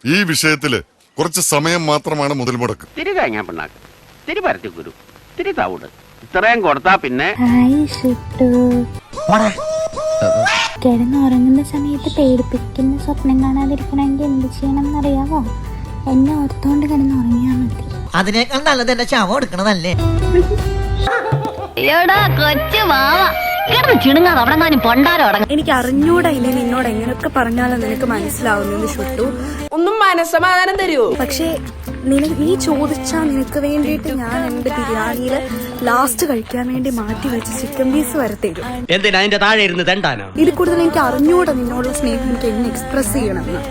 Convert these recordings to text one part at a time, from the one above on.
ഈ വിഷയത്തില് കുറച്ച് സമയം മാത്രമാണ് മുതൽ മുടക്ക്. തിരി തേങ്ങാ പിണ്ണാക്ക്, തിരി പരത്തി കുരു, തിരി തവിട്, ഇത്രയും കൊടുത്താ പിന്നെ. കിടന്നുറങ്ങുന്ന സമയത്ത് പേടിപ്പിക്കുന്ന സ്വപ്നം കാണാതിരിക്കണമെങ്കിൽ എന്ത് ചെയ്യണം എന്നറിയാവോ? എന്നെ ഓർത്തോണ്ട് കിടന്നുറങ്ങിയാ മതി. അതിനേക്കാൾ നല്ലത് എന്റെ ശവം എടുക്കണതല്ലേ. എനിക്ക് അറിഞ്ഞൂടാ ഇനി നിന്നോട് എങ്ങനെയൊക്കെ പറഞ്ഞാലും നിനക്ക് മനസ്സിലാവുന്നു ഷുട്ടു. ഒന്നും മനസ്സമാധാനം തരുമോ? പക്ഷേ നീ ചോദിച്ചാൽ നിനക്ക് വേണ്ടിയിട്ട് ഞാൻ എന്റെ ബിരിയാണിയില് ലാസ്റ്റ് കഴിക്കാൻ വേണ്ടി മാറ്റി വെച്ച് ചിക്കൻ പീസ് വരെ തരും. എന്തിനാ അതിന്റെ താഴെ ഇരുന്ന് തണ്ടാനോ? ഇതിൽ കൂടുതൽ എനിക്ക് അറിഞ്ഞൂടാ നിന്നോടുള്ള സ്നേഹം എനിക്ക് എങ്ങനെ എക്സ്പ്രസ് ചെയ്യണമെന്ന്.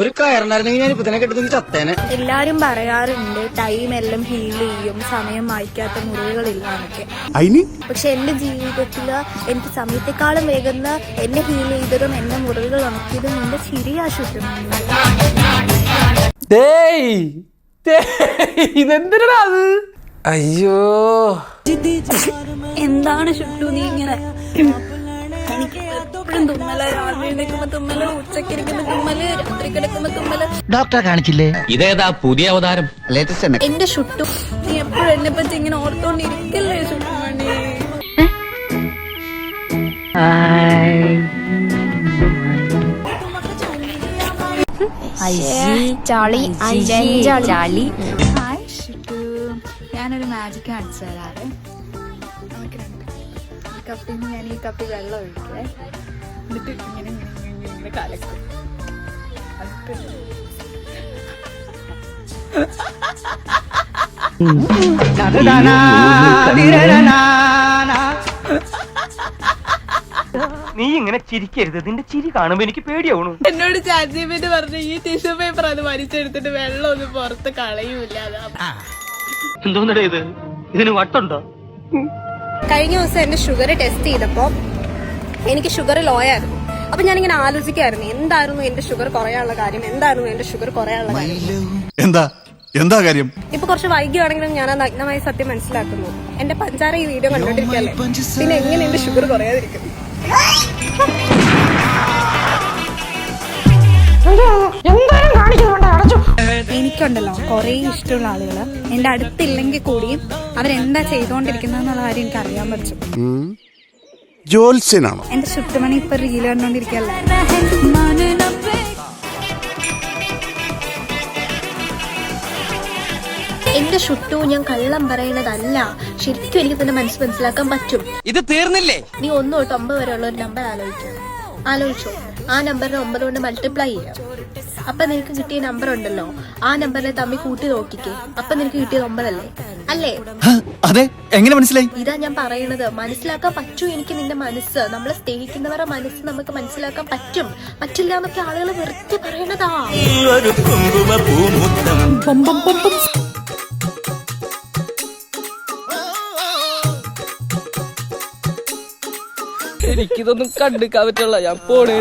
ഒരു കയറിനായിരുന്നെങ്കിൽ ഞാൻ ഇപ്പൊ തന്നെ കെട്ടുന്നെങ്കിൽ ചത്തേനെ. എല്ലാരും പറയാറുണ്ട് ടൈം എല്ലാം ഹീൽ ചെയ്യും, സമയം വായിക്കാത്ത മുറിവുകളില്ല എന്നൊക്കെ. പക്ഷെ എന്റെ ജീവിതത്തില് എനിക്ക് സമയത്തെക്കാളും വേഗം എന്നെ ഹീൽ ചെയ്തതും എന്റെ മുറിവുകൾ ഉണക്കിയതും എന്റെ ചിരിയാശുദ്ധമാണ്. ഇതെന്തിനാ അത്? അയ്യോ, എന്താണ് ഷുട്ടു നീ ഇങ്ങനെ? എനിക്ക് എപ്പോഴും തുമ്മല, രാവിലെ എഴുന്നേൽക്കുമ്പോ തുമ്മല്, ഉച്ചക്ക് ഇരിക്കുമ്പോ തുമ്മല്, രാത്രി കിടക്കുമ്പോ തുമ്മല്. ഡോക്ടറെ കാണിച്ചില്ലേ? ഇതേതാ പുതിയ അവതാരം? ലേറ്റസ്റ്റ്. എന്റെ ഷുട്ടു നീ എപ്പോഴും എന്നെ പറ്റി ഇങ്ങനെ ഓർത്തോണ്ടിരിക്കല്ലേ ഷുട്ടു മണി? ഞാനൊരു മാജിക് കാണിച്ചു തരാറ്. കപ്പിന്ന് ഞാൻ ഈ കപ്പി വെള്ളം ഒഴിക്കേ, എന്നിട്ട് ഇങ്ങനെ ഇങ്ങനെ കലക്കും. നീ ഇങ്ങനെ ചിരിക്കരുത്, നിന്റെ ചിരി കാണുമ്പോ എനിക്ക് പേടിയാവണു. എന്നോട് ചാറ്റ് പറഞ്ഞു ഈ ടിഷ്യൂ പേപ്പർ അത് വലിച്ചെടുത്തിട്ട് വെള്ളം ഒന്നും പുറത്ത് കളയൂല. എന്തോന്നടേ ഇത്? ഇതിന് വട്ടുണ്ടോ? കഴിഞ്ഞ ദിവസം എന്റെ ഷുഗർ ടെസ്റ്റ് ചെയ്തപ്പോ എനിക്ക് ഷുഗർ ലോ ആയിരുന്നു. അപ്പൊ ഞാനിങ്ങനെ ആലോചിക്കായിരുന്നു എന്തായിരുന്നു എന്റെ ഷുഗർ കുറയാനുള്ള കാര്യം, എന്തായിരുന്നു എന്റെ ഷുഗർ കുറയാനുള്ള കാര്യം. എന്താ കാര്യം? ഇപ്പൊ കുറച്ച് വൈകിയാണെങ്കിലും ഞാൻ ആ നഗ്നമായ സത്യം മനസ്സിലാക്കുന്നു. എന്റെ പഞ്ചാര ഈ വീഡിയോ കണ്ടോണ്ടിരിക്കല്ലേ, പിന്നെ എങ്ങനെ എന്റെ ഷുഗർ കുറയാതിരിക്കും? എനിക്കുണ്ടല്ലോ കൊറേ ഇഷ്ടമുള്ള ആളുകള് എന്റെ അടുത്തില്ലെങ്കിൽ കൂടിയും അവരെന്താ ചെയ്തോണ്ടിരിക്കുന്നുള്ള കാര്യം എനിക്ക് അറിയാൻ പറ്റും. ജോത്സ്യനാണോ? എന്റെ ചുറ്റുമണി ഇപ്പൊ റീല് കണ്ടോണ്ടിരിക്കല്ലേ. എന്റെ ഷുട്ടു ഞാൻ കള്ളം പറയണതല്ല, ശരിക്കും എനിക്ക് തന്നെ മനസ്സിലാക്കാൻ പറ്റും. ഇത് തീർന്നില്ലേ? നീ 1 തൊട്ട് 9 വരെയുള്ള ഒരു നമ്പർ ആലോചിച്ചോ. ആ നമ്പറിനെ 9 കൊണ്ട് മൾട്ടിപ്ലൈ ചെയ്യാം. അപ്പൊ നിനക്ക് കിട്ടിയ നമ്പർ ഉണ്ടല്ലോ, ആ നമ്പറിനെ തമ്മിൽ കൂട്ടി നോക്കിക്കേ, അപ്പൊ നിനക്ക് കിട്ടിയ 9 അല്ലേ? അതെ, എങ്ങനെ മനസ്സിലായി? ഇതാ ഞാൻ പറയണത്, മനസ്സിലാക്കാൻ പറ്റൂ എനിക്ക് നിന്റെ മനസ്സ്. നമ്മളെ സ്നേഹിക്കുന്നവരുടെ മനസ്സ് നമുക്ക് മനസ്സിലാക്കാൻ പറ്റില്ല എന്നൊക്കെ ആളുകൾ വെറുതെ പറയണതാ. എനിക്കിതൊന്നും കണ്ടിക്കാൻ പറ്റുള്ള, ഞാൻ പോണേ.